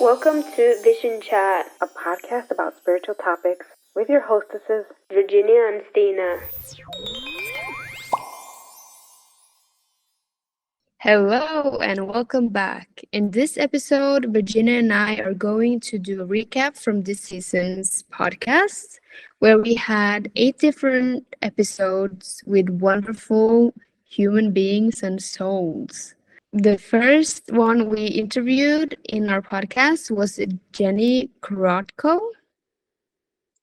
Welcome to Vision Chat, a podcast about spiritual topics with your hostesses, Virginia and Stine. Hello and welcome back. In this episode, Virginia and I are going to do a recap from this season's podcast, where we had 8 different episodes with wonderful human beings and souls. The first one we interviewed in our podcast was Jenny Korotko.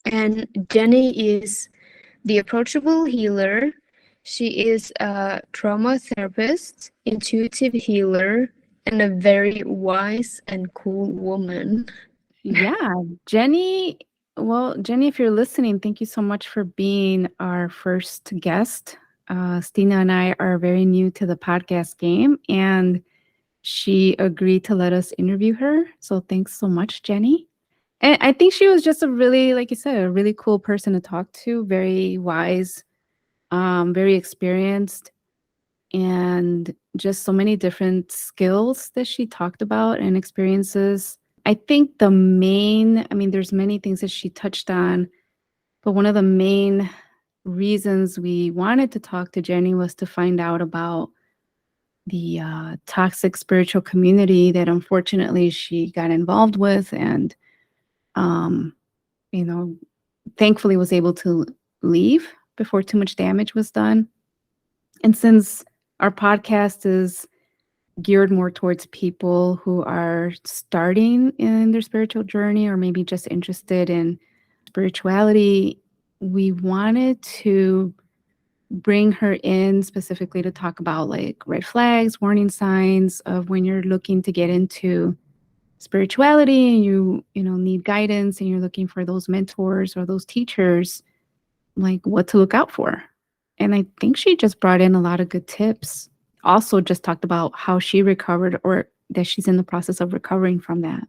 And Jenny is the Approachable healer. She is a trauma therapist, intuitive healer, and a very wise and cool woman. Yeah, Jenny. Well, Jenny, if you're listening, thank you so much for being our first guest. Stina and I are very new to the podcast game, and she agreed to let us interview her. So thanks so much, Jenny. And I think she was just a really, like you said, a really cool person to talk to, very wise, very experienced, and just so many different skills that she talked about and experiences. I think there's many things that she touched on, but one of the main reasons we wanted to talk to Jenny was to find out about the toxic spiritual community that unfortunately she got involved with, and thankfully was able to leave before too much damage was done. And since our podcast is geared more towards people who are starting in their spiritual journey or maybe just interested in spirituality, we wanted to bring her in specifically to talk about like red flags, warning signs of when you're looking to get into spirituality and you need guidance and you're looking for those mentors or those teachers, like what to look out for. And I think she just brought in a lot of good tips. Also just talked about how she recovered, or that she's in the process of recovering from that.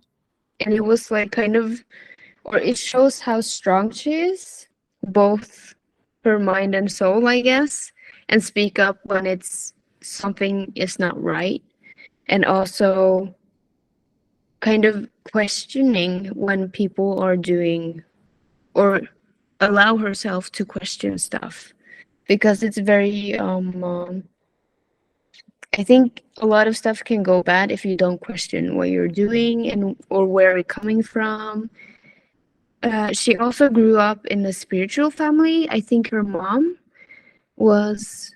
And it was like it shows how strong she is, both her mind and soul, I guess, and speak up when it's something is not right. And also kind of questioning when people are doing or allow herself to question stuff, because it's very I think a lot of stuff can go bad if you don't question what you're doing and or where it's coming from. She also grew up in a spiritual family. I think her mom was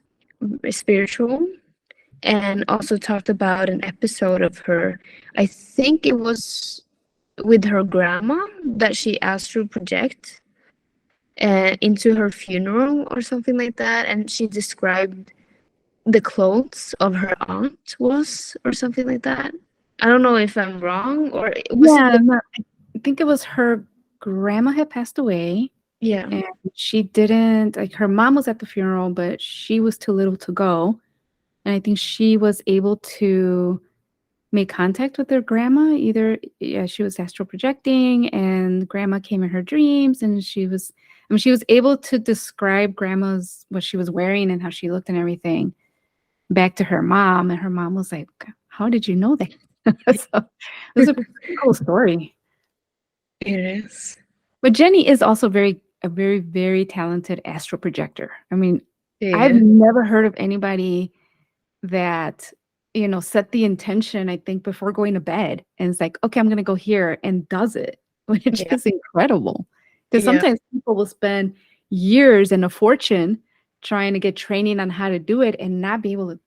spiritual, and also talked about an episode of her. I think it was with her grandma that she astral project into her funeral or something like that, and she described the clothes of her aunt was or something like that. I don't know if I'm wrong, or was it I think it was her grandma had passed away. Yeah. And she didn't, like, her mom was at the funeral, but she was too little to go. And I think she was able to make contact with her grandma. She was astral projecting and grandma came in her dreams, and she was able to describe what she was wearing and how she looked and everything back to her mom. And her mom was like, how did you know that? So it was a pretty cool story. It is. But Jenny is also a very, very talented astral projector. I mean, I've never heard of anybody that, set the intention, I think, before going to bed. And it's like, okay, I'm going to go here, and does it, which is incredible. Because sometimes people will spend years and a fortune trying to get training on how to do it and not be able to,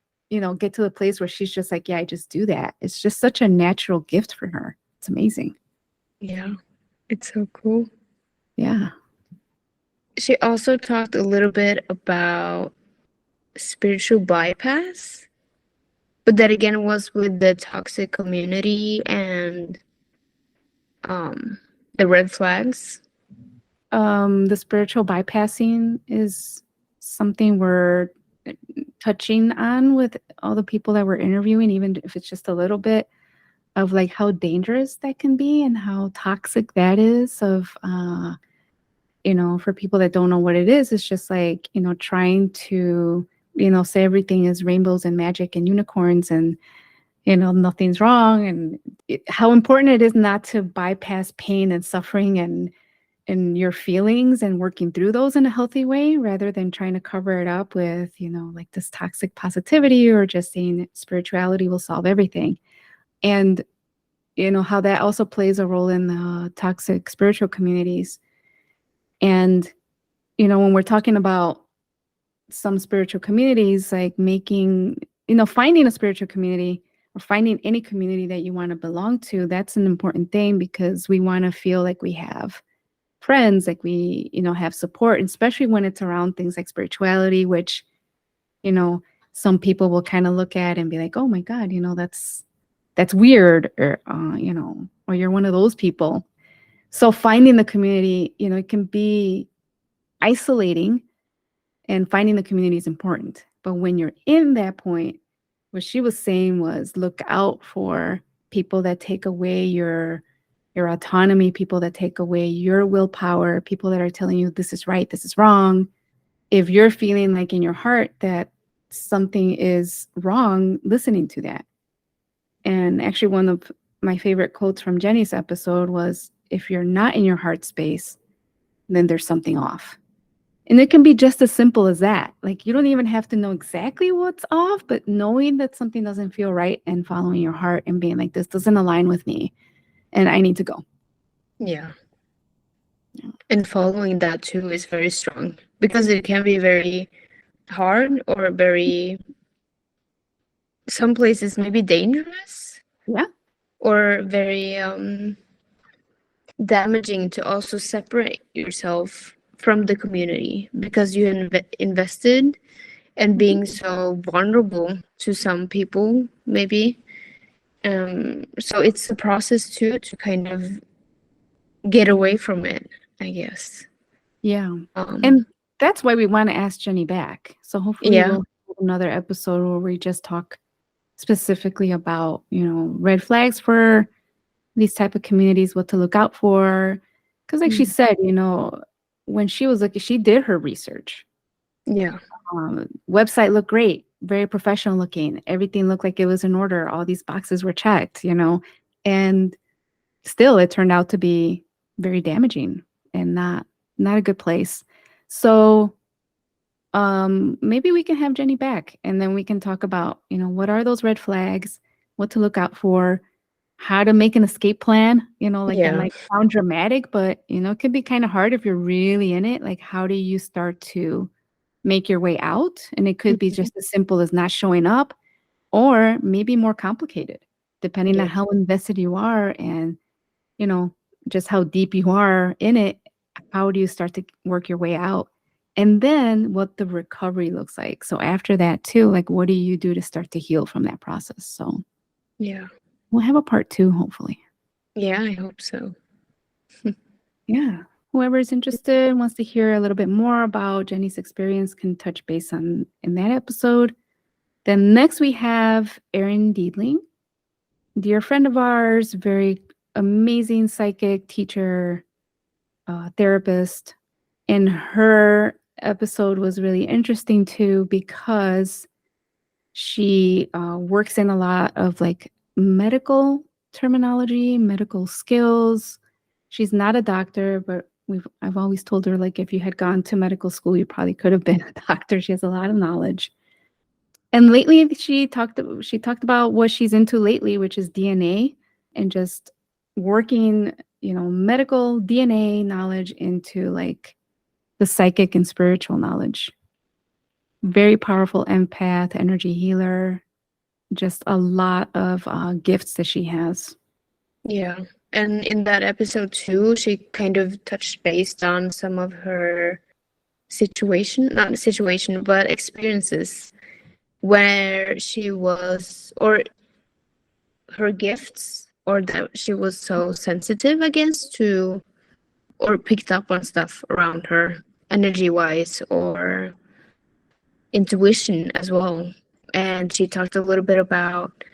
get to the place where she's just like, yeah, I just do that. It's just such a natural gift for her. It's amazing. Yeah, it's so cool. Yeah. She also talked a little bit about spiritual bypass, but that again was with the toxic community and the red flags. The spiritual bypassing is something we're touching on with all the people that we're interviewing, even if it's just a little bit of like how dangerous that can be and how toxic that is for people that don't know what it is. It's just like, trying to, say everything is rainbows and magic and unicorns and nothing's wrong, and how important it is not to bypass pain and suffering and your feelings and working through those in a healthy way rather than trying to cover it up with, like this toxic positivity or just saying that spirituality will solve everything. And, how that also plays a role in the toxic spiritual communities. And, when we're talking about some spiritual communities, like finding a spiritual community or finding any community that you want to belong to, that's an important thing because we want to feel like we have friends, like we, have support, especially when it's around things like spirituality, which, some people will kind of look at and be like, oh my God, that's weird, or, or you're one of those people. So finding the community, it can be isolating, and finding the community is important. But when you're in that point, what she was saying was look out for people that take away your autonomy, people that take away your willpower, people that are telling you this is right, this is wrong. If you're feeling like in your heart that something is wrong, listening to that. And actually, one of my favorite quotes from Jenny's episode was, if you're not in your heart space, then there's something off. And it can be just as simple as that. Like, you don't even have to know exactly what's off, but knowing that something doesn't feel right and following your heart and being like, this doesn't align with me and I need to go. Yeah. And following that too is very strong because it can be very hard or very, some places maybe dangerous. Yeah. Or very damaging to also separate yourself from the community because you invested and being so vulnerable to some people maybe. So it's a process too to kind of get away from it, I guess. Yeah. And that's why we want to ask Jenny back. So hopefully we'll have another episode where we just talk specifically about, red flags for these type of communities, what to look out for. Because like she said, when she was looking, she did her research. Yeah. Website looked great, very professional looking. Everything looked like it was in order. All these boxes were checked, and still it turned out to be very damaging and not a good place. So maybe we can have Jenny back and then we can talk about, what are those red flags, what to look out for, how to make an escape plan, that might sound dramatic, but, it could be kind of hard if you're really in it. Like, how do you start to make your way out? And it could be just as simple as not showing up, or maybe more complicated, depending on how invested you are and, just how deep you are in it. How do you start to work your way out? And then what the recovery looks like. So after that too, like, what do you do to start to heal from that process? So yeah, we'll have a part 2, hopefully. Yeah, I hope so. Yeah. Whoever is interested, wants to hear a little bit more about Jenny's experience, can touch base on in that episode. Then next we have Erin Deidling, dear friend of ours, very amazing psychic teacher, therapist. And her episode was really interesting too because she works in a lot of like medical terminology, medical skills. She's not a doctor, but I've always told her, like, if you had gone to medical school, you probably could have been a doctor. She has a lot of knowledge. And lately she talked about what she's into lately, which is DNA and just working, medical DNA knowledge into like the psychic and spiritual knowledge. Very powerful empath, energy healer, just a lot of gifts that she has. Yeah. And in that episode too, she kind of touched base on some of her but experiences where she was, or her gifts, or that she was so sensitive against to, or picked up on stuff around her energy wise or intuition as well. And she talked a little bit about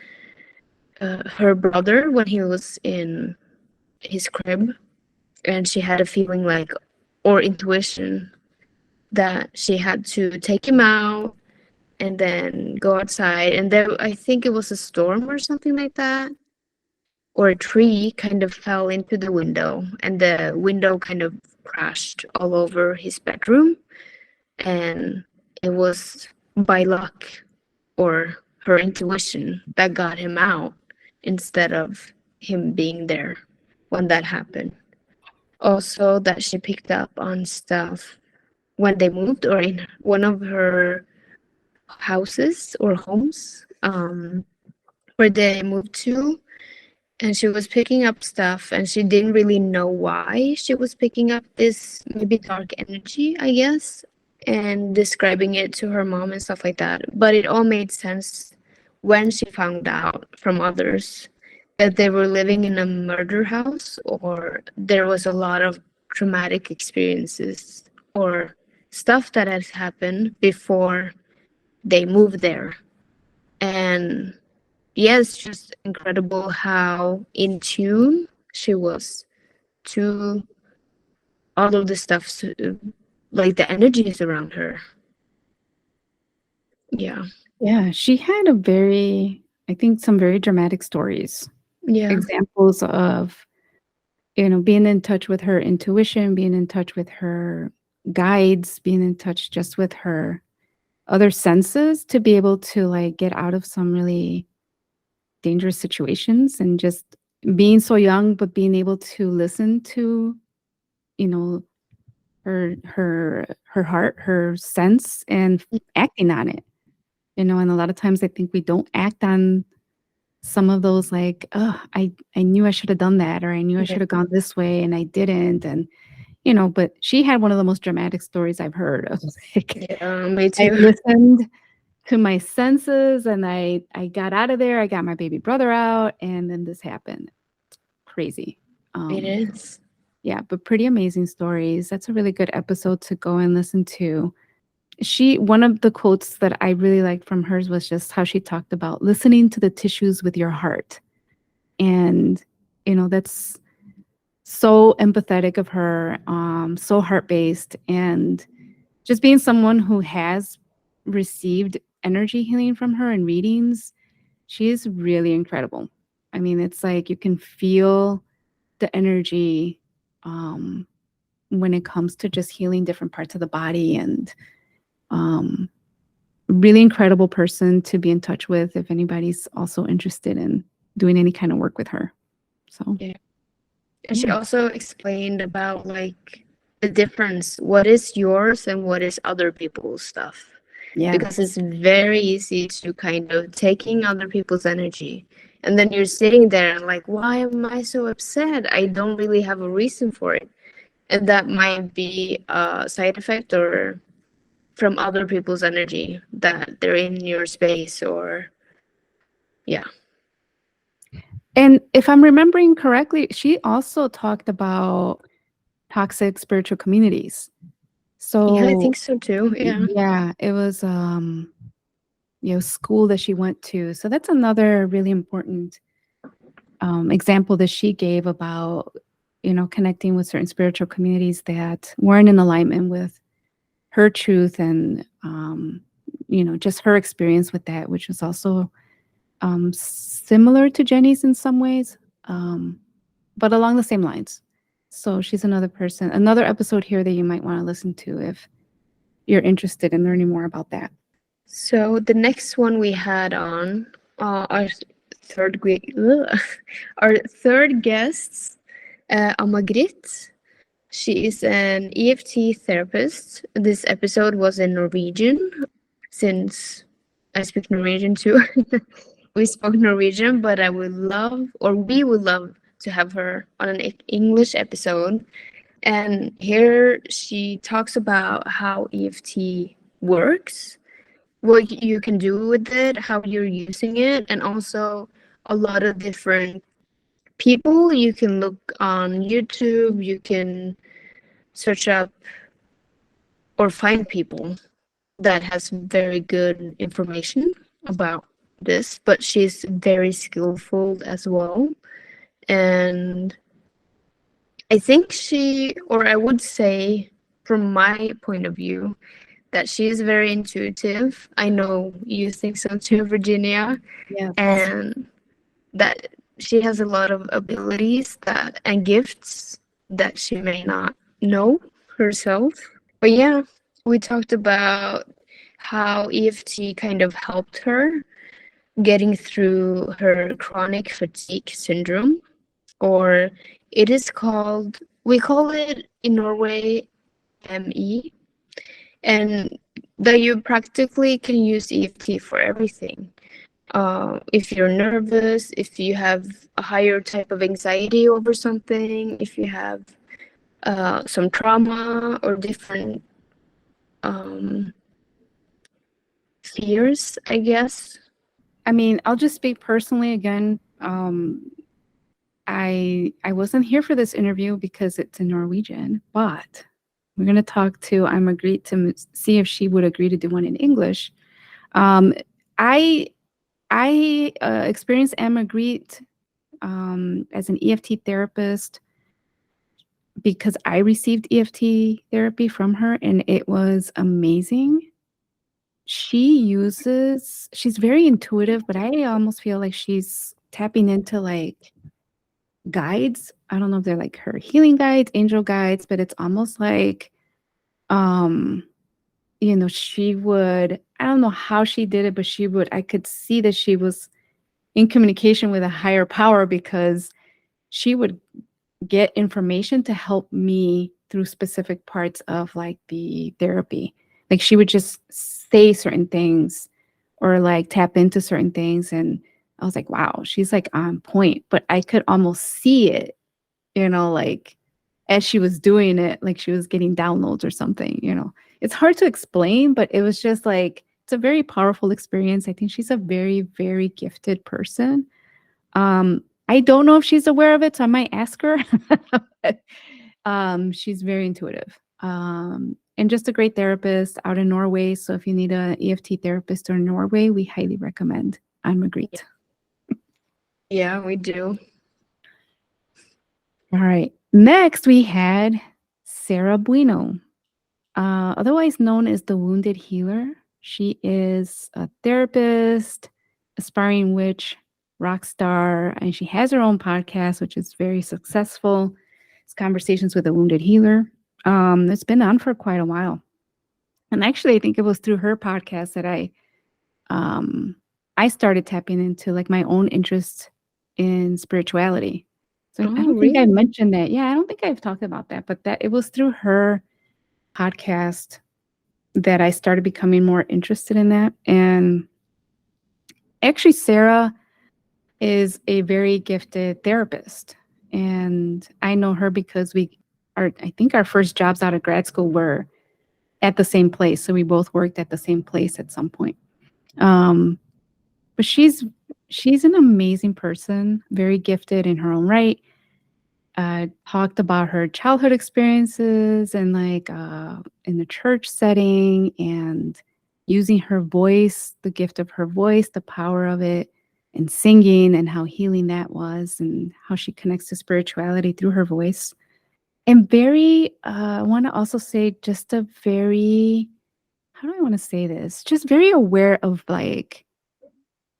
her brother when he was in his crib, and she had a feeling like, or intuition, that she had to take him out and then go outside, and there I think it was a storm or something like that, or a tree kind of fell into the window, and the window kind of crashed all over his bedroom, and it was by luck or her intuition that got him out instead of him being there when that happened. Also, that she picked up on stuff when they moved or in one of her houses or homes, where they moved to, and she was picking up stuff and she didn't really know why she was picking up this maybe dark energy, I guess, and describing it to her mom and stuff like that. But it all made sense when she found out from others that they were living in a murder house, or there was a lot of traumatic experiences or stuff that has happened before they moved there. And yeah, it's just incredible how in tune she was to all of the stuff, like the energies around her. Yeah. Yeah, she had I think, some very dramatic stories. Yeah. Examples of, being in touch with her intuition, being in touch with her guides, being in touch just with her other senses to be able to like get out of some really dangerous situations, and just being so young, but being able to listen to, you know, her heart, her sense, and acting on it. And a lot of times I think we don't act on some of those, like, oh, I knew I should have done that, or I knew I should have gone this way and I didn't. And but she had one of the most dramatic stories I've heard of. Like, Yeah, me I too. listened to my senses and I got out of there. I got my baby brother out, and then this happened. Crazy. It is. Yeah, but pretty amazing stories. That's a really good episode to go and listen to. One of the quotes that I really liked from hers was just how she talked about listening to the tissues with your heart. And, that's so empathetic of her, so heart-based, and just being someone who has received energy healing from her in readings. She is really incredible. I mean, it's like you can feel the energy when it comes to just healing different parts of the body, and really incredible person to be in touch with if anybody's also interested in doing any kind of work with her. So yeah. And she also explained about like the difference, what is yours and what is other people's stuff. yeah, Because it's very easy to kind of taking other people's energy, and then you're sitting there and like, why am I so upset? I don't really have a reason for it. And that might be a side effect or from other people's energy that they're in your space, or yeah. and if I'm remembering correctly, she also talked about toxic spiritual communities. So Yeah, I think so too. Yeah. yeah, it was school that she went to. So that's another really important example that she gave about connecting with certain spiritual communities that weren't in alignment with her truth, and just her experience with that, which was also similar to Jenny's in some ways, but along the same lines. So she's another episode here that you might want to listen to if you're interested in learning more about that. So the next one we had on our third our third guest, An-Magritt. She is an EFT therapist. This episode was in Norwegian, since I speak Norwegian too. We spoke Norwegian, but we would love to have her on an English episode. And here she talks about how EFT works, what you can do with it, how you're using it, and also a lot of different people. You can look on YouTube, you can search up or find people that has very good information about this, but she's very skillful as well. And I think I would say, from my point of view, that she is very intuitive. I know you think so too, Virginia. Yes. And that she has a lot of abilities that and gifts that she may not know herself. But yeah, we talked about how EFT kind of helped her getting through her chronic fatigue syndrome, or it is called, we call it in Norway ME, and that you practically can use EFT for everything. If you're nervous, if you have a higher type of anxiety over something, if you have some trauma or different fears, I guess. I mean, I'll just speak personally again. I wasn't here for this interview because it's in Norwegian, but we're going to talk to An-Magritt to see if she would agree to do one in English. I experienced An-Magritt as an EFT therapist because I received EFT therapy from her, and it was amazing. She's very intuitive, but I almost feel like she's tapping into like guides. I don't know if they're like her healing guides, angel guides, but it's almost like, she would, I don't know how she did it, but I could see that she was in communication with a higher power because she would get information to help me through specific parts of like the therapy. Like she would just say certain things or like tap into certain things. And I was like, wow, she's like on point, but I could almost see it, like as she was doing it, like she was getting downloads or something, It's hard to explain, but it was just like, it's a very powerful experience. I think she's a very, very gifted person. I don't know if she's aware of it, so I might ask her. She's very intuitive. And just a great therapist out in Norway. So if you need an EFT therapist in Norway, we highly recommend An-Magritt. Yeah, we do. All right. Next, we had Sara Bueno, otherwise known as the Wounded Healer. She is a therapist, aspiring witch, rock star, and she has her own podcast, which is very successful. It's Conversations with a Wounded Healer. It's been on for quite a while. And actually, I think it was through her podcast that I started tapping into like my own interest in spirituality. So I don't think I mentioned that. Yeah, I don't think I've talked about that, but that it was through her podcast that I started becoming more interested in that. And actually, Sara is a very gifted therapist. And I know her because I think our first jobs out of grad school were at the same place. So we both worked at the same place at some point. But she's an amazing person, very gifted in her own right. Talked about her childhood experiences and like in the church setting and using her voice, the gift of her voice, the power of it, and singing and how healing that was and how she connects to spirituality through her voice. And I want to also say just a very, how do I want to say this? Just very aware of like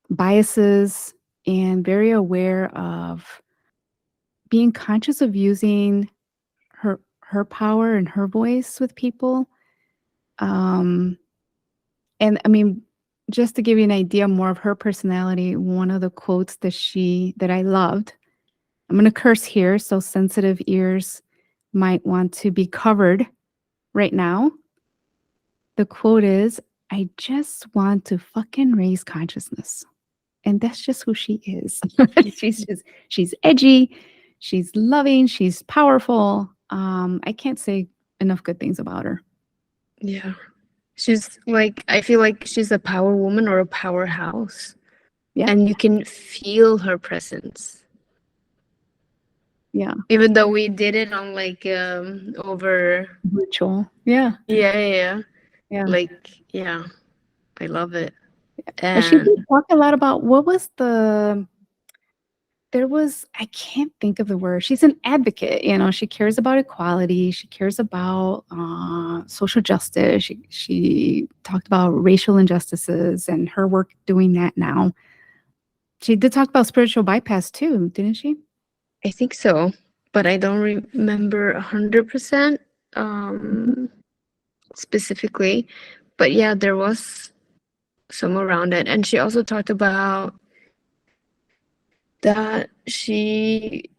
biases and very aware of being conscious of using her power and her voice with people. And I mean, just to give you an idea more of her personality, one of the quotes that I loved, I'm going to curse here, so sensitive ears might want to be covered right now. The quote is, "I just want to fucking raise consciousness." And that's just who she is. She's edgy, she's loving, she's powerful. I can't say enough good things about her. Yeah. She's like, I feel like she's a power woman or a powerhouse. Yeah. And you can feel her presence. Yeah. Even though we did it on like over virtual. Yeah. Yeah. Like, yeah. I love it. And she did talk a lot about what was the I can't think of the word. She's an advocate, she cares about equality. She cares about social justice. She talked about racial injustices and her work doing that now. She did talk about spiritual bypass too, didn't she? I think so, but I don't remember 100% specifically. But yeah, there was some around it. And she also talked about that she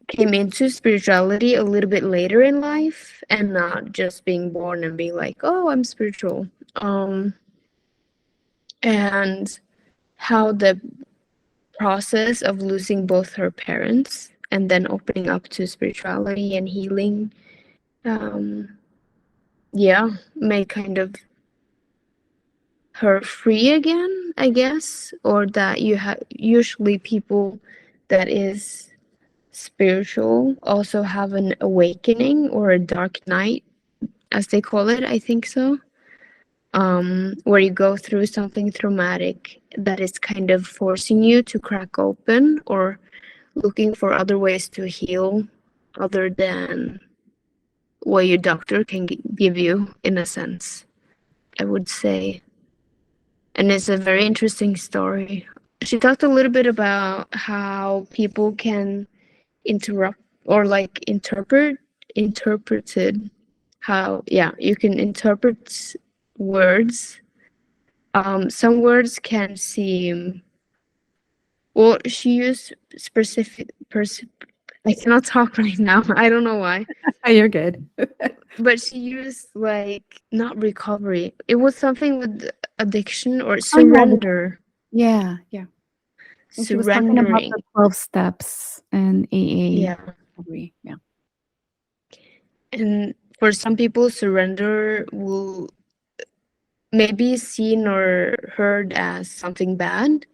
came into spirituality a little bit later in life and not just being born and being like, oh, I'm spiritual. And how the process of losing both her parents and then opening up to spirituality and healing, made kind of her free again, I guess, or that you have usually people that is spiritual also have an awakening or a dark night, as they call it. I think so. Where you go through something traumatic that is kind of forcing you to crack open or looking for other ways to heal other than what your doctor can give you, in a sense, I would say. And it's a very interesting story. She talked a little bit about how people can interrupt or like interpreted how you can interpret words. Some words can seem, well, she used I cannot talk right now. I don't know why. You're good. But she used like not recovery. It was something with addiction or Oh, surrender. yeah. And she was talking about Surrendering. the 12 steps and AA. Yeah. recovery. Yeah. And for some people, surrender will maybe seen or heard as something bad,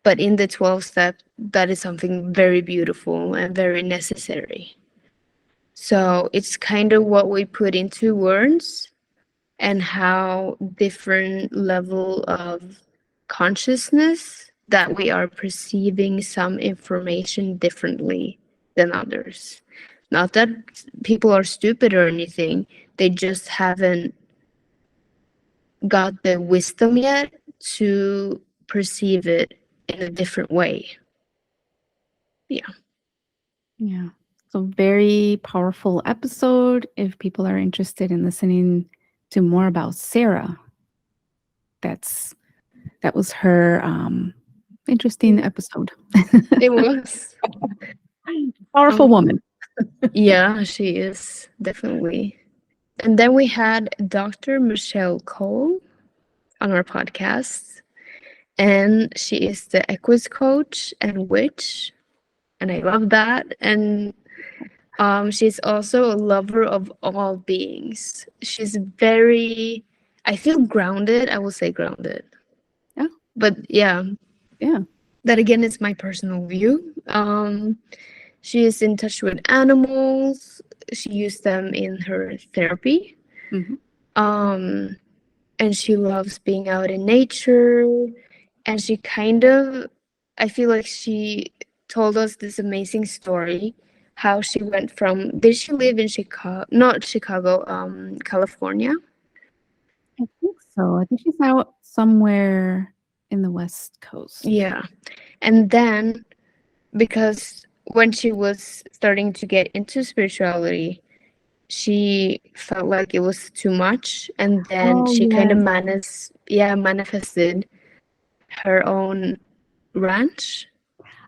but in the 12 step, that is something very beautiful and very necessary. So it's kind of what we put into words and how different level of consciousness that we are perceiving some information differently than others. Not that people are stupid or anything, they just haven't got the wisdom yet to perceive it in a different way. Yeah. So very powerful episode. If people are interested in listening to more about Sara, that was her interesting episode. It was. Powerful woman. Yeah, she is, definitely. And then we had Dr. Michelle Kole on our podcast, and she is the Equus coach and witch, and I love that. And she's also a lover of all beings. She's very, I feel grounded. I will say grounded. Yeah. But yeah, Yeah. that again is my personal view. She is in touch with animals. She used them in her therapy. Mm-hmm. And she loves being out in nature. And she kind of, I feel like she told us this amazing story, how she went from, did she live in Chicago? Not Chicago, California? I think so. I think she's out somewhere in the West Coast. Yeah. And then, because when she was starting to get into spirituality, she felt like it was too much, and then she kind of manifested her own ranch.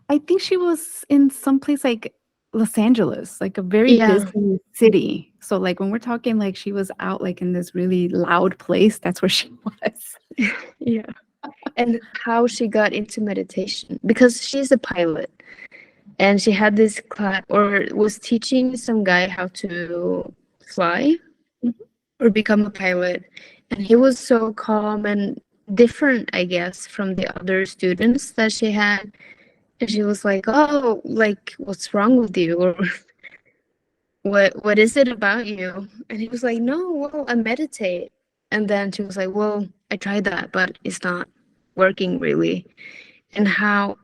I think she was in some place like Los Angeles, like a very busy city. So like when we're talking like she was out like in this really loud place, that's where she was. Yeah. And how she got into meditation, because she's a pilot, and she had this class or was teaching some guy how to fly or become a pilot, and he was so calm and different, I guess, from the other students that she had. And she was like, oh, like, what's wrong with you, or what is it about you? And he was like, no, well, I meditate. And then she was like, well, I tried that, but it's not working really. And how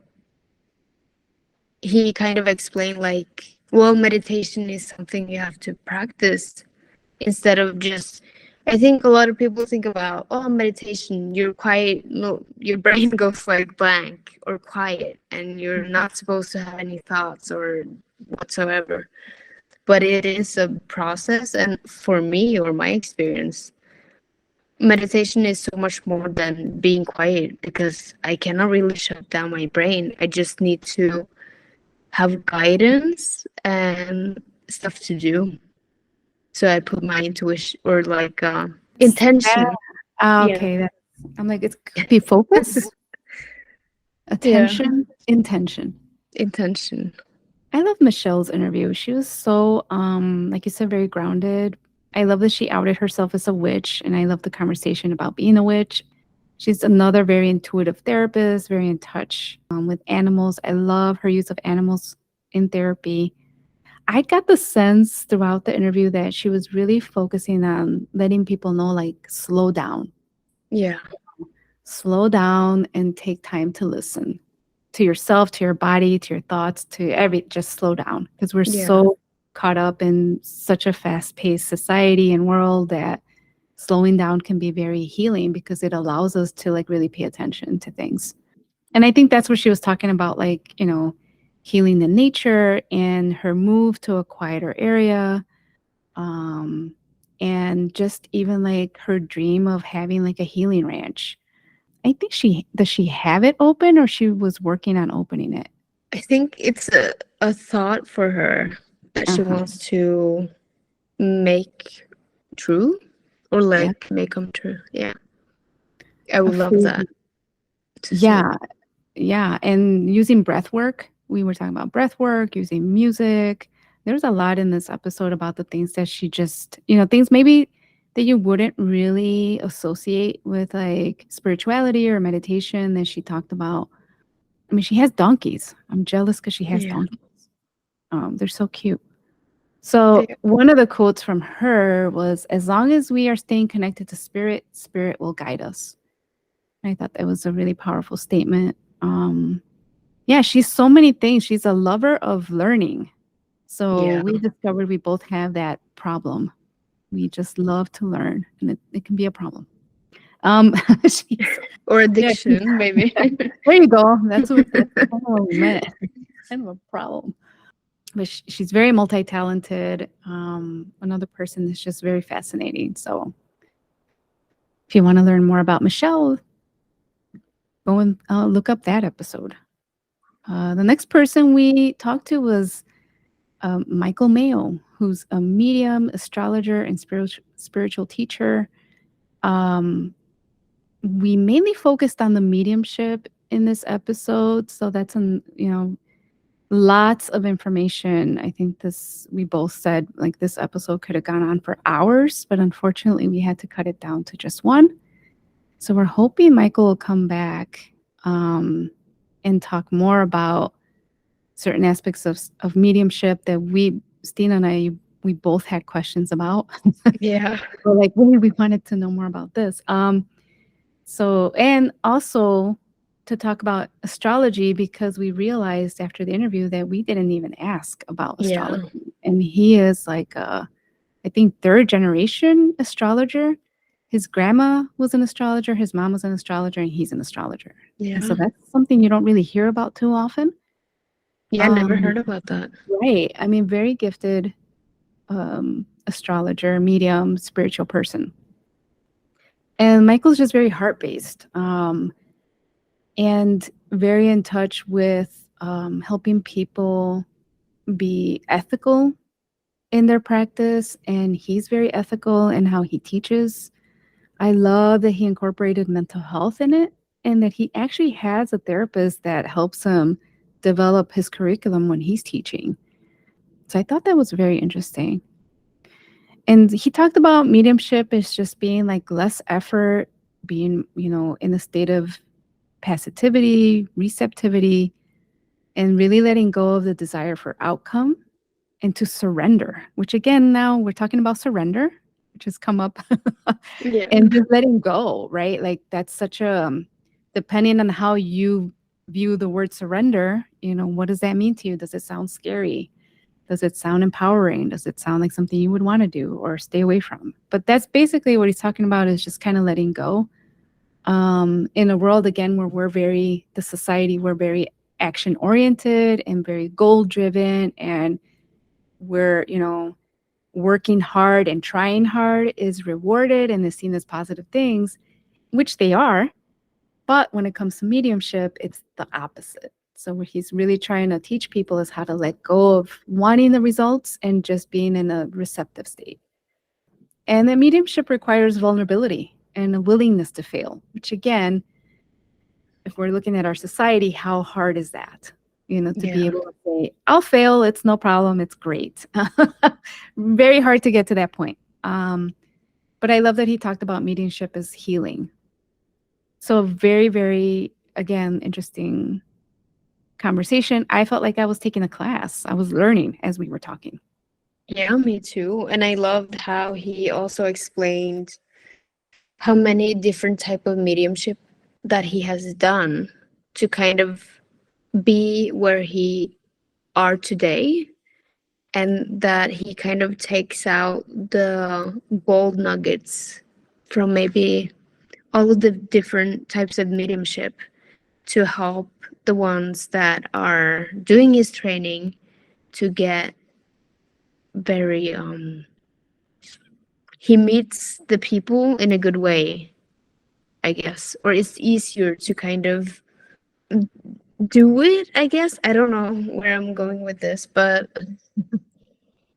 he kind of explained like, well, meditation is something you have to practice instead of just, I think a lot of people think about, oh, meditation, you're quiet, no, your brain goes like blank or quiet, and you're not supposed to have any thoughts or whatsoever. But it is a process, and for me or my experience, meditation is so much more than being quiet because I cannot really shut down my brain. I just need to have guidance and stuff to do. So I put my intuition or like intention. Yeah. Okay. I'm like, it could be focus, attention, intention. Intention. I love Michelle's interview. She was so, like you said, very grounded. I love that she outed herself as a witch, and I love the conversation about being a witch. She's another very intuitive therapist, very in touch with animals. I love her use of animals in therapy. I got the sense throughout the interview that she was really focusing on letting people know, like, slow down. Yeah. Slow down and take time to listen to yourself, to your body, to your thoughts, just slow down, because we're so caught up in such a fast-paced society and world that slowing down can be very healing because it allows us to like really pay attention to things. And I think that's what she was talking about, like, healing the nature and her move to a quieter area. And just even like her dream of having like a healing ranch. I think does she have it open, or she was working on opening it? I think it's a thought for her that she wants to make true or like make come true. Yeah. I would love that. Yeah. And using breath work. We were talking about breath work, using music. There's a lot in this episode about the things that she just, things maybe that you wouldn't really associate with like spirituality or meditation that she talked about. I mean, she has donkeys. I'm jealous because she has donkeys. They're so cute. So one of the quotes from her was, as long as we are staying connected to spirit, spirit will guide us. And I thought that was a really powerful statement. Yeah, she's so many things. She's a lover of learning. So we discovered we both have that problem. We just love to learn, and it can be a problem. Or addiction, maybe. There you go. That's what we meant. Kind of a problem. But she's very multi-talented. Another person that's just very fascinating. So if you want to learn more about Michelle, go and look up that episode. The next person we talked to was Michael Mayo, who's a medium, astrologer, and spiritual teacher. We mainly focused on the mediumship in this episode, so that's lots of information. I think we both said like this episode could have gone on for hours, but unfortunately we had to cut it down to just one. So we're hoping Michael will come back and talk more about certain aspects of mediumship that Stine and I, we both had questions about. Yeah. We're like, we wanted to know more about this. So, and also to talk about astrology, because we realized after the interview that we didn't even ask about astrology. Yeah. And he is like, I think, third generation astrologer. His grandma was an astrologer, his mom was an astrologer, and he's an astrologer. Yeah. And so that's something you don't really hear about too often. Yeah, I never heard about that. Right. I mean, very gifted astrologer, medium, spiritual person. And Michael's just very heart-based and very in touch with helping people be ethical in their practice. And he's very ethical in how he teaches. I love that he incorporated mental health in it, and that he actually has a therapist that helps him develop his curriculum when he's teaching. So I thought that was very interesting. And he talked about mediumship as just being like less effort, being, in a state of passivity, receptivity, and really letting go of the desire for outcome and to surrender, which again, now we're talking about surrender, which has come up. And just letting go, right? Like that's such a, depending on how you view the word surrender, what does that mean to you? Does it sound scary? Does it sound empowering? Does it sound like something you would want to do or stay away from? But that's basically what he's talking about, is just kind of letting go. In a world, again, where the society, we're very action oriented and very goal driven, and we're, working hard and trying hard is rewarded and is seen as positive things, which they are. But when it comes to mediumship, it's the opposite. So what he's really trying to teach people is how to let go of wanting the results and just being in a receptive state. And the mediumship requires vulnerability and a willingness to fail, which again, if we're looking at our society, how hard is that? To be able to say, I'll fail, it's no problem, it's great. Very hard to get to that point. But I love that he talked about mediumship as healing. So very, very, again, interesting conversation. I felt like I was taking a class. I was learning as we were talking. Yeah, me too. And I loved how he also explained how many different type of mediumship that he has done to kind of be where he are today, and that he kind of takes out the gold nuggets from maybe all of the different types of mediumship to help the ones that are doing his training to get very he meets the people in a good way, I guess, or it's easier to kind of do it, I guess. I don't know where I'm going with this, but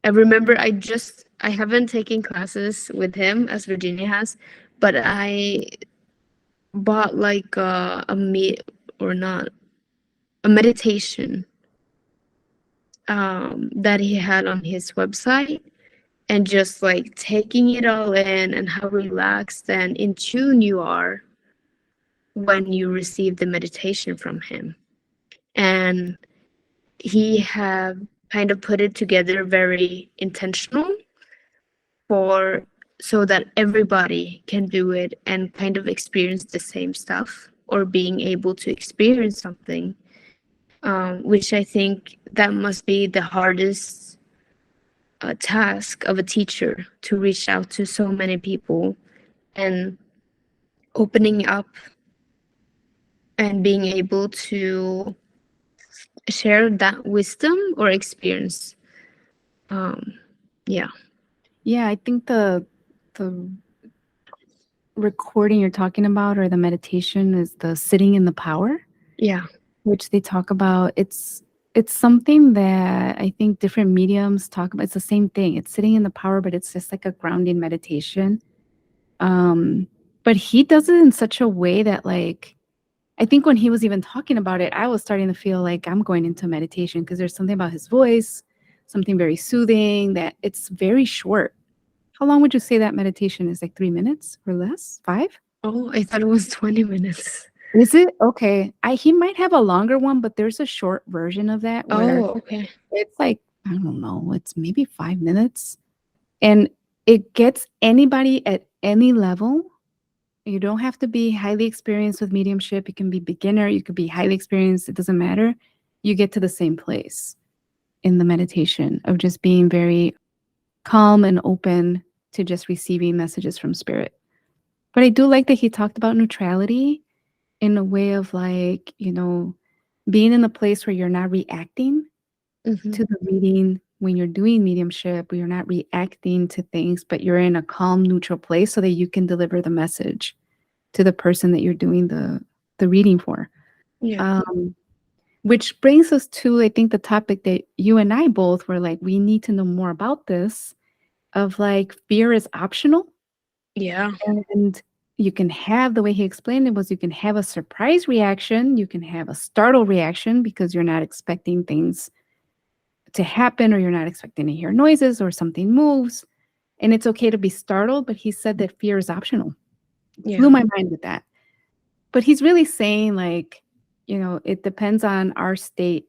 I remember I haven't taken classes with him as Virginia has, but I bought like a meditation that he had on his website, and just like taking it all in and how relaxed and in tune you are when you receive the meditation from him. And he have kind of put it together very intentional so that everybody can do it and kind of experience the same stuff, or being able to experience something, which I think that must be the hardest task of a teacher, to reach out to so many people and opening up and being able to share that wisdom or experience. Yeah, I think the recording you're talking about, or the meditation, is the sitting in the power. Yeah. Which they talk about. It's something that I think different mediums talk about. It's the same thing. It's sitting in the power, but it's just like a grounding meditation. But he does it in such a way that, like, I think when he was even talking about it, I was starting to feel like I'm going into meditation, because there's something about his voice, something very soothing, that it's very short. How long would you say that meditation is? Like 3 minutes or less? 5? Oh, I thought it was 20 minutes. Is it? Okay. He might have a longer one, but there's a short version of that where okay. it's like, I don't know, it's maybe 5 minutes. And it gets anybody at any level. You don't have to be highly experienced with mediumship. You can be beginner. You could be highly experienced. It doesn't matter. You get to the same place in the meditation of just being very calm and open to just receiving messages from spirit. But I do like that he talked about neutrality in a way of, like, being in a place where you're not reacting to the reading when you're doing mediumship, where you're not reacting to things, but you're in a calm, neutral place so that you can deliver the message to the person that you're doing the reading for. Yeah. Which brings us to, I think, the topic that you and I both were like, we need to know more about this, of like, fear is optional. Yeah. And you can have, the way he explained it was, you can have a surprise reaction, you can have a startle reaction because you're not expecting things to happen, or you're not expecting to hear noises or something moves. And it's okay to be startled, but he said that fear is optional. Yeah. Blew my mind with that. But he's really saying, like, it depends on our state,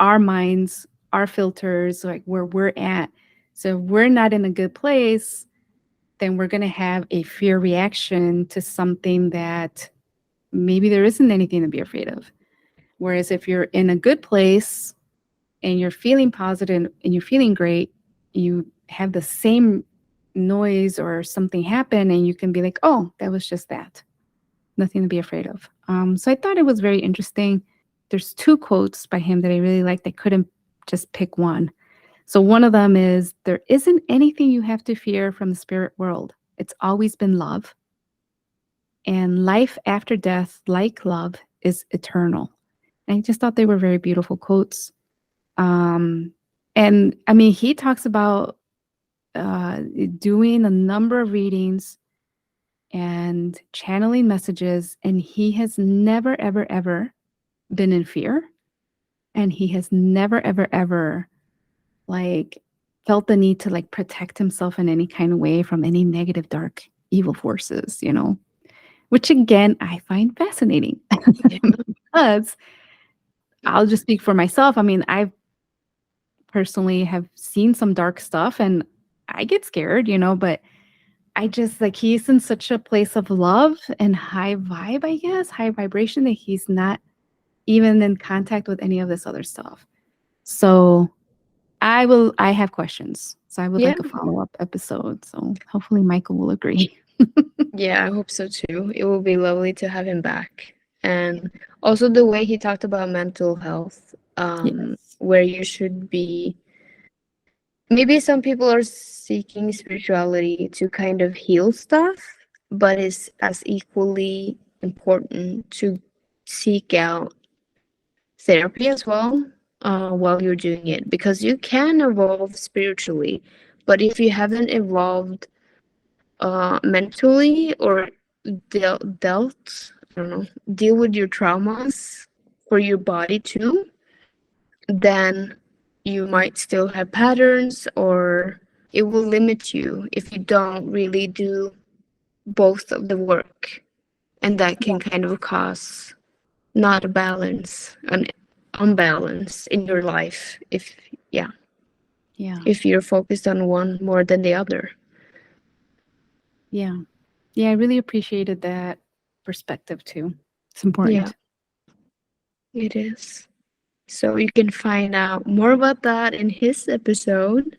our minds, our filters, like where we're at. So if we're not in a good place, then we're going to have a fear reaction to something that maybe there isn't anything to be afraid of. Whereas if you're in a good place and you're feeling positive and you're feeling great, you have the same noise or something happen and you can be like, oh, that was just that. Nothing to be afraid of. So I thought it was very interesting. There's 2 quotes by him that I really liked. I couldn't just pick one. So one of them is, there isn't anything you have to fear from the spirit world. It's always been love. And life after death, like love, is eternal. And I just thought they were very beautiful quotes. And I mean, he talks about doing a number of readings and channeling messages, and he has never, ever, ever been in fear. And he has never, ever, ever like felt the need to like protect himself in any kind of way from any negative, dark, evil forces, you know, which again, I find fascinating. Because I'll just speak for myself. I mean, I personally have seen some dark stuff and I get scared, you know, but I just like, he's in such a place of love and high vibe, I guess, high vibration, that he's not even in contact with any of this other stuff. So I have questions. So I would like a follow-up episode. So hopefully Michael will agree. Yeah, I hope so too. It will be lovely to have him back. And also the way he talked about mental health, Yes. where you should be. Maybe some people are seeking spirituality to kind of heal stuff, but it's as equally important to seek out therapy as well, while you're doing it, because you can evolve spiritually, but if you haven't evolved mentally or dealt, I don't know, deal with your traumas for your body too, then you might still have patterns, or it will limit you if you don't really do both of the work. And that can kind of cause not a balance, an unbalance in your life if, yeah, Yeah. if you're focused on one more than the other. Yeah. Yeah. I really appreciated that perspective too. It's important. Yeah, it is. So you can find out more about that in his episode.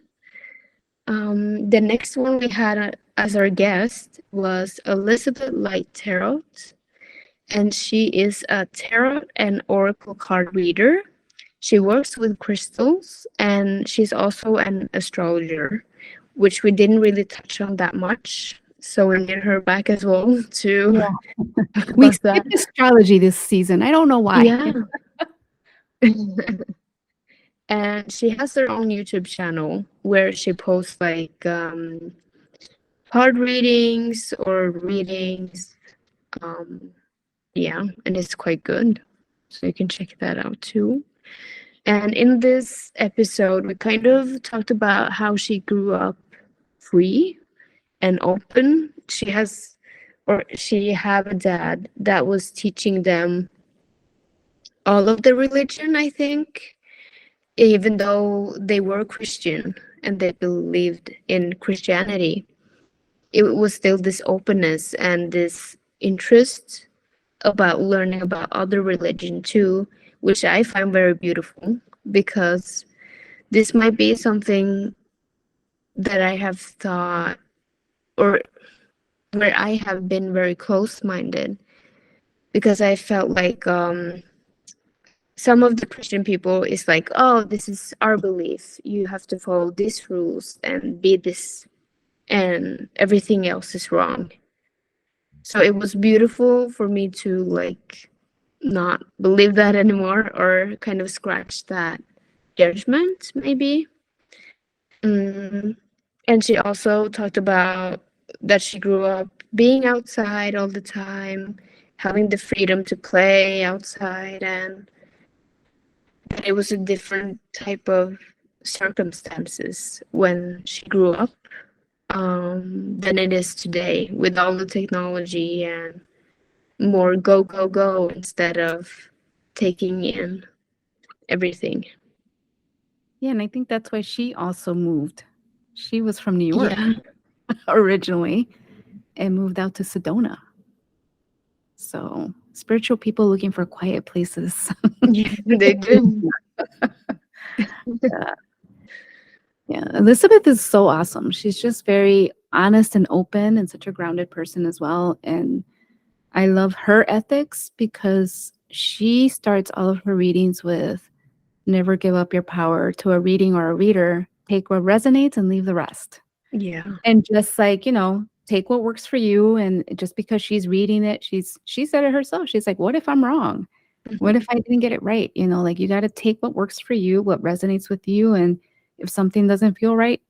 The next one we had as our guest was Elisabeth Light Tarot, and she is a tarot and oracle card reader. She works with crystals, and she's also an astrologer, which we didn't really touch on that much. So we need her back as well to talk We about that. skipped astrology this season. I don't know why. Yeah. And she has her own YouTube channel where she posts like card readings or readings. Yeah, and it's quite good. So you can check that out too. And in this episode, we kind of talked about how she grew up free and open. She have a dad that was teaching them all of the religion, I think, even though they were Christian and they believed in Christianity. It was still this openness and this interest about learning about other religion too, which I find very beautiful, because this might be something that I have thought, or where I have been very close-minded, because I felt like some of the Christian people is like, oh, this is our belief, you have to follow these rules and be this, and everything else is wrong. So it was beautiful for me to like not believe that anymore, or kind of scratch that judgment maybe. And she also talked about that she grew up being outside all the time, having the freedom to play outside, and that it was a different type of circumstances when she grew up, than it is today, with all the technology and more go, go, go instead of taking in everything. Yeah. And I think that's why she also moved. She was from New York Yeah. originally and moved out to Sedona. So spiritual people looking for quiet places. Yeah, they do. Yeah, Elisabeth is so awesome. She's just very honest and open and such a grounded person as well. And I love her ethics because she starts all of her readings with never give up your power to a reading or a reader. Take what resonates and leave the rest. Yeah. And just like, take what works for you. And just because she's reading it, she said it herself. She's like, what if I'm wrong? What if I didn't get it right? Like you got to take what works for you, what resonates with you. And if something doesn't feel right,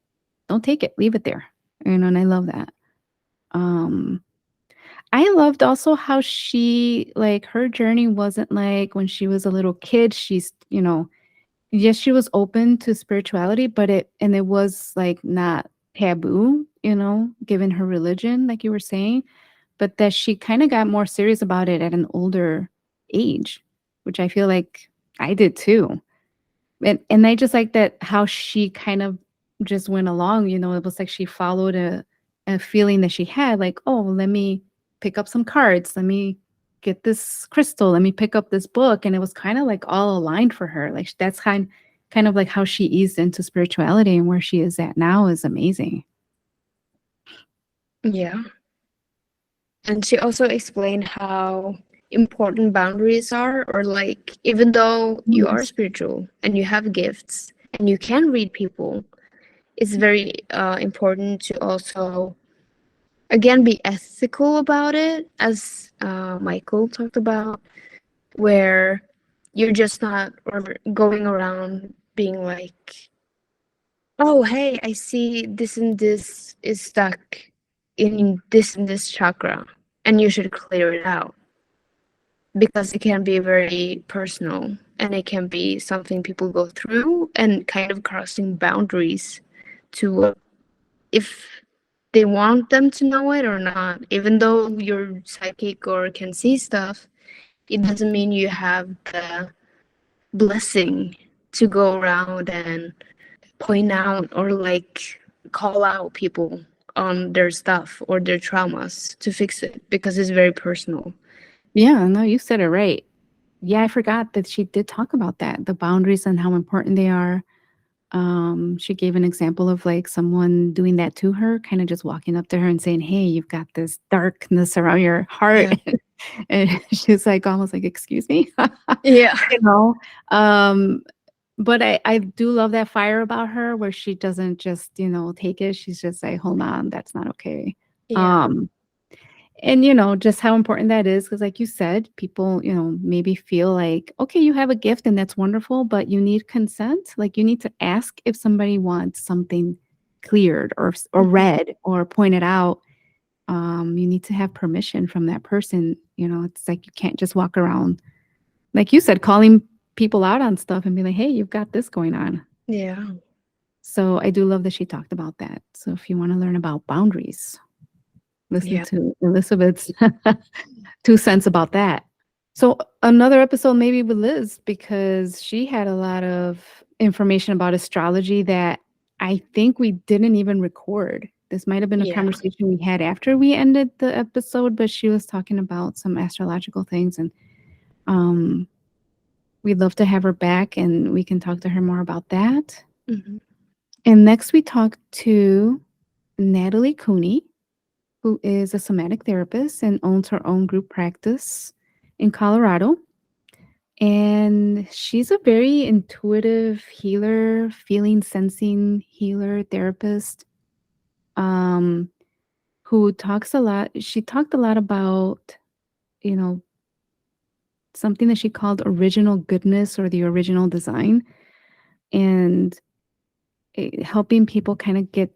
don't take it, leave it there. And I love that. I loved also how she, like, her journey wasn't like when she was a little kid. She's, yes, she was open to spirituality, but it was like not taboo, given her religion, like you were saying, but that she kind of got more serious about it at an older age, which I feel like I did too. And I just like that how she kind of just went along, it was like she followed a feeling that she had, like, oh, let me pick up some cards, let me get this crystal, let me pick up this book. And it was kind of like all aligned for her. Like that's kind of like how she eased into spirituality, and where she is at now is amazing. Yeah. And she also explained how important boundaries are, or like, even though you are spiritual and you have gifts and you can read people, it's very important to also, again, be ethical about it, as Michael talked about, where you're just not or going around being like, oh, hey, I see this and this is stuck in this and this chakra, and you should clear it out. Because it can be very personal, and it can be something people go through, and kind of crossing boundaries to if they want them to know it or not. Even though you're psychic or can see stuff, it doesn't mean you have the blessing to go around and point out or like call out people on their stuff or their traumas to fix it, because it's very personal. Yeah, no, you said it right. Yeah, I forgot that she did talk about that, the boundaries and how important they are. She gave an example of like someone doing that to her, kind of just walking up to her and saying, hey, you've got this darkness around your heart. Yeah. And she's like, almost like, excuse me. Yeah. But I do love that fire about her, where she doesn't just, take it. She's just like, hold on, that's not okay. Yeah. And, just how important that is. Because like you said, people, maybe feel like, okay, you have a gift and that's wonderful, but you need consent. Like you need to ask if somebody wants something cleared or read or pointed out. You need to have permission from that person. It's like you can't just walk around, like you said, calling people out on stuff and be like, hey, you've got this going on. Yeah. So I do love that she talked about that. So if you want to learn about boundaries, listen to Elisabeth's 2 cents about that. So another episode maybe with Liz, because she had a lot of information about astrology that I think we didn't even record. This might have been a conversation we had after we ended the episode, but she was talking about some astrological things, and we'd love to have her back and we can talk to her more about that. Mm-hmm. And next we talk to Natalie Cooney, who is a somatic therapist and owns her own group practice in Colorado. And she's a very intuitive healer, feeling, sensing healer, therapist, who talks a lot. She talked a lot about, something that she called original goodness or the original design, and helping people kind of get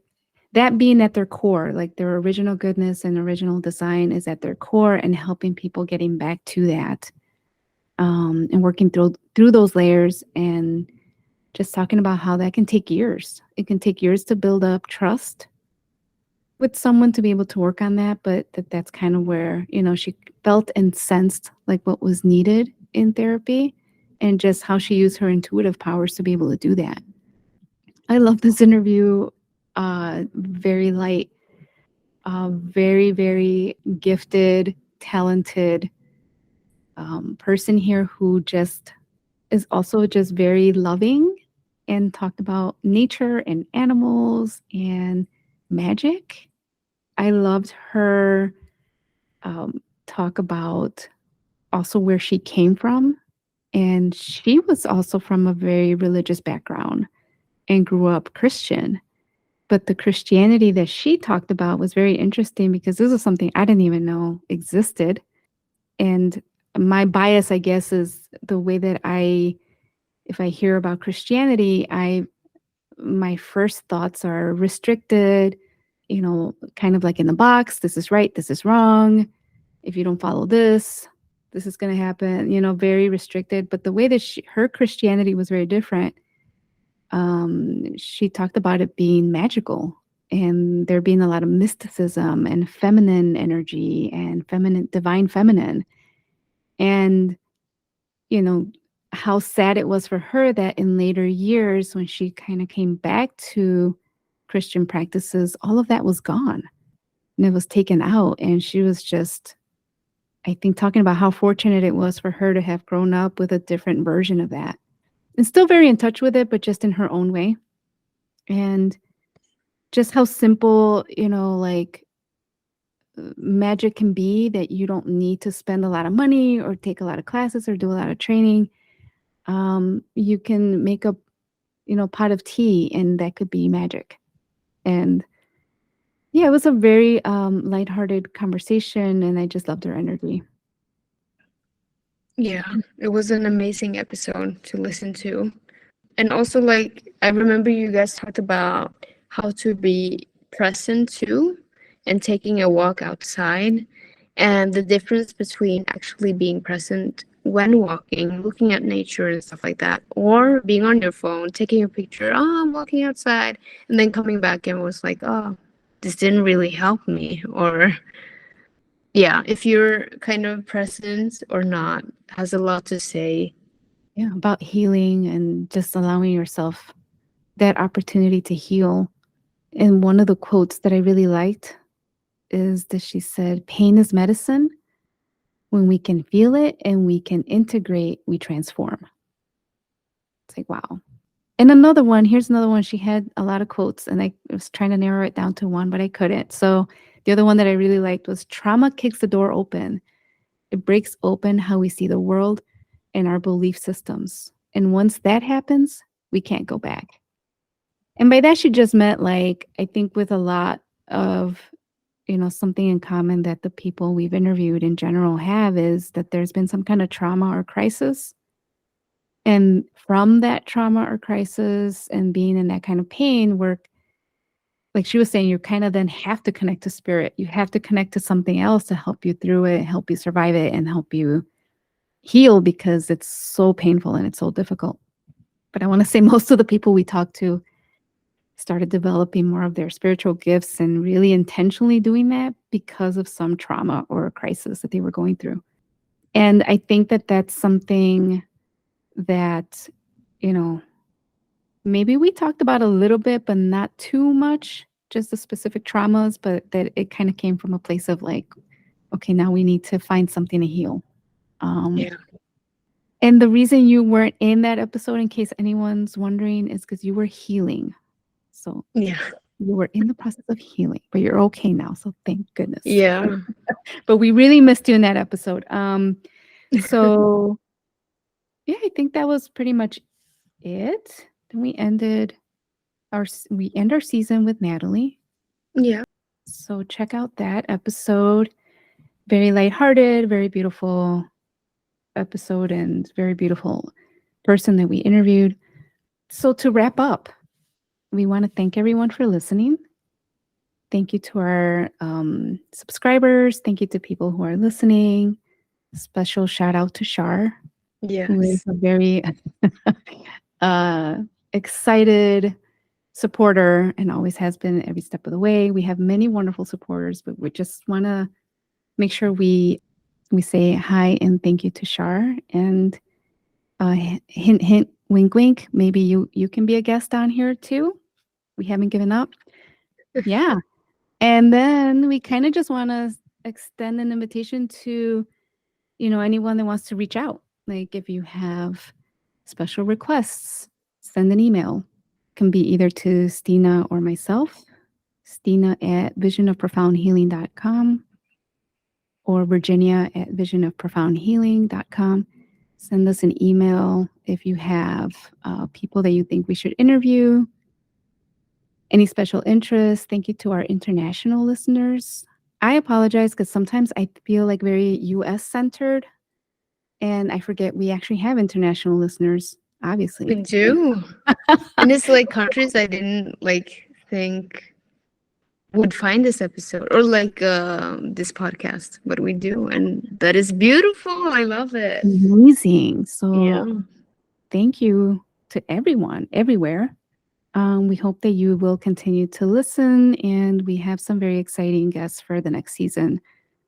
that being at their core, like their original goodness and original design is at their core, and helping people getting back to that, and working through those layers, and just talking about how that can take years. It can take years to build up trust with someone to be able to work on that, but that's kind of where, she felt and sensed like what was needed in therapy, and just how she used her intuitive powers to be able to do that. I love this interview. Very light, very, very gifted, talented, person here who just is also just very loving and talked about nature and animals and magic. I loved her talk about also where she came from. And she was also from a very religious background and grew up Christian. But the Christianity that she talked about was very interesting because this is something I didn't even know existed. And my bias, I guess, is the way that if I hear about Christianity, my first thoughts are restricted, kind of like in the box. This is right, this is wrong. If you don't follow this, this is going to happen, very restricted. But the way that her Christianity was very different. She talked about it being magical and there being a lot of mysticism and feminine energy and divine feminine. And, how sad it was for her that in later years, when she kind of came back to Christian practices, all of that was gone and it was taken out. And she was just, I think, talking about how fortunate it was for her to have grown up with a different version of that and still very in touch with it, but just in her own way. And just how simple, magic can be, that you don't need to spend a lot of money or take a lot of classes or do a lot of training. You can make a, pot of tea and that could be magic. And yeah, it was a very lighthearted conversation and I just loved her energy. Yeah, it was an amazing episode to listen to. And also, like, I remember you guys talked about how to be present too and taking a walk outside and the difference between actually being present when walking, looking at nature and stuff like that, or being on your phone, taking a picture, oh, I'm walking outside, and then coming back and was like, oh, this didn't really help me. Or, yeah, if you're kind of present or not has a lot to say. Yeah, about healing and just allowing yourself that opportunity to heal. And one of the quotes that I really liked is that she said, pain is medicine. When we can feel it and we can integrate, we transform. It's like, wow. And here's another one. She had a lot of quotes and I was trying to narrow it down to one, but I couldn't. So the other one that I really liked was, trauma kicks the door open. It breaks open how we see the world and our belief systems. And once that happens, we can't go back. And by that, she just meant, like, I think with a lot of, something in common that the people we've interviewed in general have is that there's been some kind of trauma or crisis. And from that trauma or crisis and being in that kind of pain, like she was saying, you kind of then have to connect to spirit. You have to connect to something else to help you through it, help you survive it, and help you heal, because it's so painful and it's so difficult. But I want to say most of the people we talked to started developing more of their spiritual gifts and really intentionally doing that because of some trauma or a crisis that they were going through. And I think that that's something that, maybe we talked about a little bit, but not too much, just the specific traumas, but that it kind of came from a place of like, okay, now we need to find something to heal. Yeah. And the reason you weren't in that episode, in case anyone's wondering, is because you were healing. So Yeah. you were in the process of healing, but you're okay now. So thank goodness. Yeah. But we really missed you in that episode. So yeah, I think that was pretty much it. Then we end our season with Natalie. Yeah. So check out that episode. Very lighthearted, very beautiful episode, and very beautiful person that we interviewed. So to wrap up, we want to thank everyone for listening. Thank you to our subscribers. Thank you to people who are listening. Special shout out to Shar, who is Yes. a very excited supporter and always has been every step of the way. We have many wonderful supporters, but we just want to make sure we say hi and thank you to Shar. And hint, hint, wink, wink. Maybe you can be a guest on here too. We haven't given up. Yeah. And then we kind of just want to extend an invitation to anyone that wants to reach out. Like if you have special requests, send an email. Can be either to Stina or myself. Stina at visionofprofoundhealing.com or Virginia at visionofprofoundhealing.com. Send us an email if you have people that you think we should interview. Any special interest. Thank you to our international listeners. I apologize because sometimes I feel like very US centered and I forget we actually have international listeners, obviously. We do. And it's like countries I didn't think would find this episode or this podcast, but we do, and that is beautiful. I love it. Amazing. So Yeah. thank you to everyone everywhere. We hope that you will continue to listen, and we have some very exciting guests for the next season.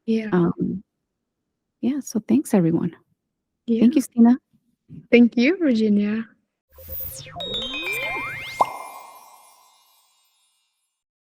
Yeah. So thanks everyone. Yeah. Thank you, Stina. Thank you, Virginia.